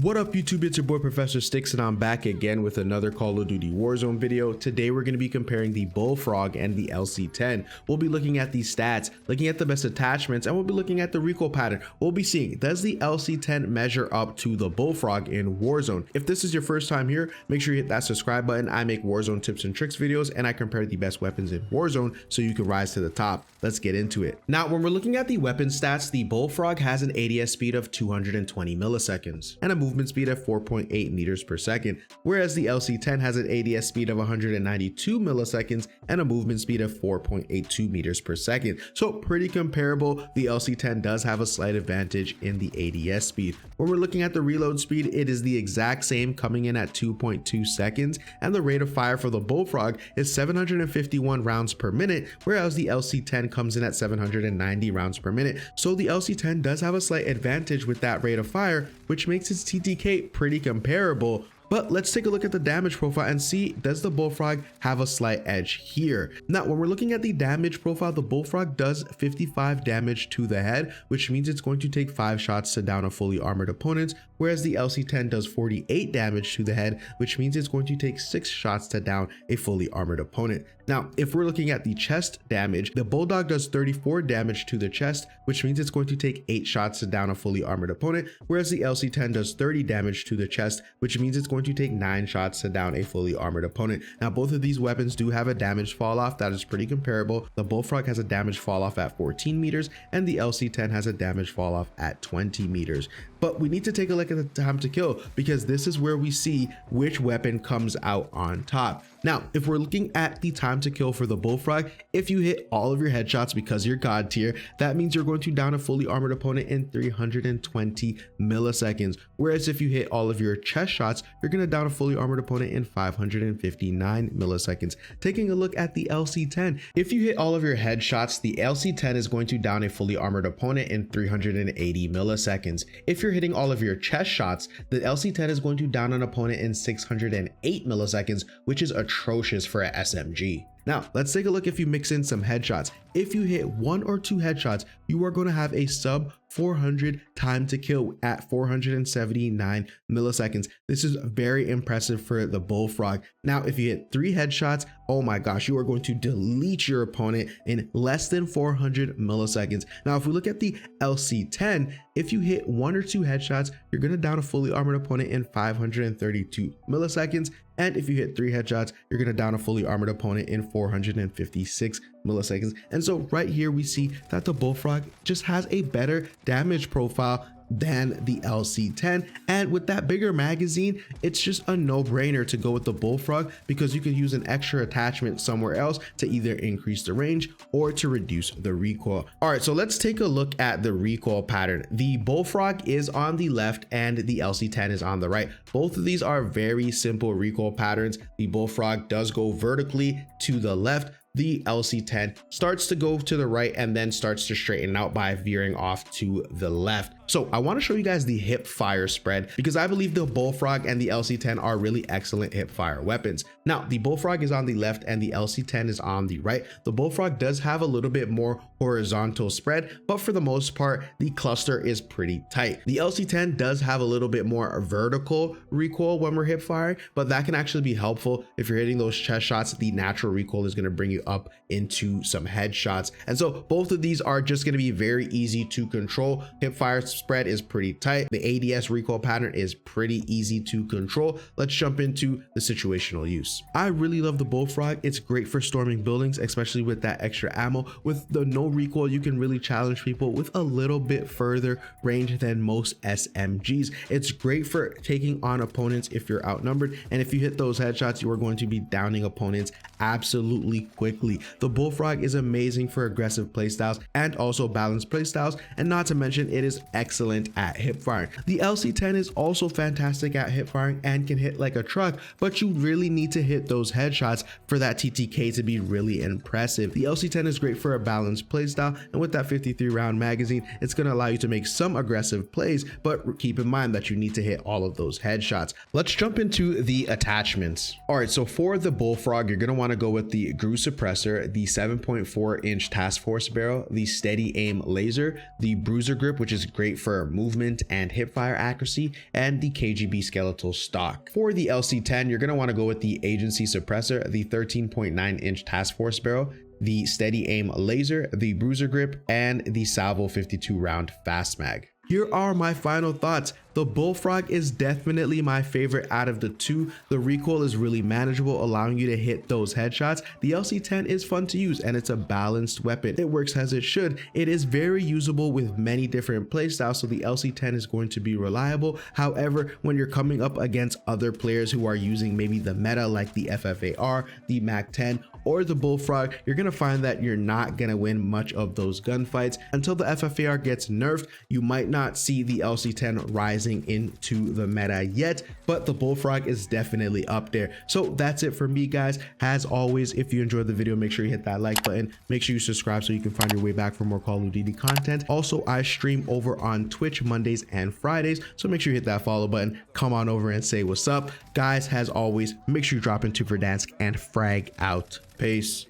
What up YouTube, it's your boy ProfessorStix and I'm back again with another Call of Duty Warzone video. Today we're going to be comparing the BULLFROG and the LC10. We'll be looking at the stats, looking at the best attachments, and we'll be looking at the recoil pattern. We'll be seeing, does the LC10 measure up to the BULLFROG in Warzone? If this is your first time here, make sure you hit that subscribe button. I make Warzone tips and tricks videos and I compare the best weapons in Warzone so you can rise to the top. Let's get into it. Now when we're looking at the weapon stats, the BULLFROG has an ADS speed of 220 milliseconds and a movement speed of 4.8 meters per second, whereas the LC10 has an ADS speed of 192 milliseconds and a movement speed of 4.82 meters per second. So pretty comparable. The LC10 does have a slight advantage in the ADS speed. When we're looking at the reload speed, it is the exact same, coming in at 2.2 seconds, and the rate of fire for the BULLFROG is 751 rounds per minute, whereas the LC10 comes in at 790 rounds per minute. So the LC10 does have a slight advantage with that rate of fire, which makes its TTK pretty comparable. But let's take a look at the damage profile and see, does the BULLFROG have a slight edge here? Now, when we're looking at the damage profile, the BULLFROG does 55 damage to the head, which means it's going to take 5 shots to down a fully armored opponent, whereas the LC10 does 48 damage to the head, which means it's going to take 6 shots to down a fully armored opponent. Now, if we're looking at the chest damage, the Bulldog does 34 damage to the chest, which means it's going to take 8 shots to down a fully armored opponent, whereas the LC10 does 30 damage to the chest, which means it's going to take 9 shots to down a fully armored opponent. Now, both of these weapons do have a damage fall off that is pretty comparable. The BULLFROG has a damage fall off at 14 meters and the LC10 has a damage fall off at 20 meters. But we need to take a look at the time to kill, because this is where we see which weapon comes out on top. Now, if we're looking at the time to kill for the BULLFROG, if you hit all of your headshots because you're God tier, that means you're going to down a fully armored opponent in 320 milliseconds. Whereas if you hit all of your chest shots, you're going to down a fully armored opponent in 559 milliseconds. Taking a look at the LC10, if you hit all of your headshots, the LC10 is going to down a fully armored opponent in 380 milliseconds. If you're hitting all of your chest shots, the LC10 is going to down an opponent in 608 milliseconds, which is atrocious for an SMG. Now, let's take a look if you mix in some headshots. If you hit 1 or 2 headshots, you are going to have a sub 400 time to kill at 479 milliseconds. This is very impressive for the BULLFROG. Now, if you hit 3 headshots, oh my gosh, you are going to delete your opponent in less than 400 milliseconds. Now, if we look at the LC10, if you hit 1 or 2 headshots, you're going to down a fully armored opponent in 532 milliseconds. And if you hit 3 headshots, you're going to down a fully armored opponent in 456 milliseconds. And so right here, we see that the BULLFROG just has a better damage profile than the LC10, and with that bigger magazine, it's just a no-brainer to go with the BULLFROG, because you could use an extra attachment somewhere else to either increase the range or to reduce the recoil. All right, so let's take a look at the recoil pattern. The BULLFROG is on the left and the LC10 is on the right. Both of these are very simple recoil patterns. The BULLFROG does go vertically to the left. The LC10 starts to go to the right and then starts to straighten out by veering off to the left. So I want to show you guys the Hipfire spread, because I believe the BULLFROG and the LC10 are really excellent Hipfire weapons. Now, the BULLFROG is on the left and the LC10 is on the right. The BULLFROG does have a little bit more horizontal spread, but for the most part, the cluster is pretty tight. The LC10 does have a little bit more vertical recoil when we're hipfiring, but that can actually be helpful if you're hitting those chest shots. The natural recoil is going to bring you up into some headshots. And so both of these are just going to be very easy to control. Hipfire spread is pretty tight. The ADS recoil pattern is pretty easy to control. Let's jump into the situational use. I really love the BULLFROG. It's great for storming buildings, especially with that extra ammo. With the no recoil, you can really challenge people with a little bit further range than most SMGs. It's great for taking on opponents if you're outnumbered, and if you hit those headshots, you are going to be downing opponents absolutely quickly. The BULLFROG is amazing for aggressive playstyles and also balanced playstyles, and not to mention it is excellent at hipfiring. The LC10 is also fantastic at hipfiring and can hit like a truck, but you really need to hit those headshots for that TTK to be really impressive. The LC10 is great for a balanced playstyle, and with that 53 round magazine, it's going to allow you to make some aggressive plays, but keep in mind that you need to hit all of those headshots. Let's jump into the attachments. All right, so for the BULLFROG, you're going to want to to go with the GRU suppressor, the 7.4-inch task force barrel, the steady aim laser, the bruiser grip, which is great for movement and hipfire accuracy, and the KGB skeletal stock. For the LC10, you're going to want to go with the agency suppressor, the 13.9-inch task force barrel, the steady aim laser, the bruiser grip, and the salvo 52 round fast mag. Here are my final thoughts. The BULLFROG is definitely my favorite out of the two. The recoil is really manageable, allowing you to hit those headshots. The LC10 is fun to use and it's a balanced weapon. It works as it should. It is very usable with many different playstyles, so the LC10 is going to be reliable. However, when you're coming up against other players who are using maybe the meta like the FFAR, the MAC-10, or the BULLFROG, you're gonna find that you're not gonna win much of those gunfights. Until the FFAR gets nerfed, you might not see the LC10 rising into the meta yet, but the BULLFROG is definitely up there. So that's it for me, guys. As always, if you enjoyed the video, make sure you hit that like button. Make sure you subscribe so you can find your way back for more Call of Duty content. Also, I stream over on Twitch Mondays and Fridays, so make sure you hit that follow button. Come on over and say what's up. Guys, as always, make sure you drop into Verdansk and frag out. Peace.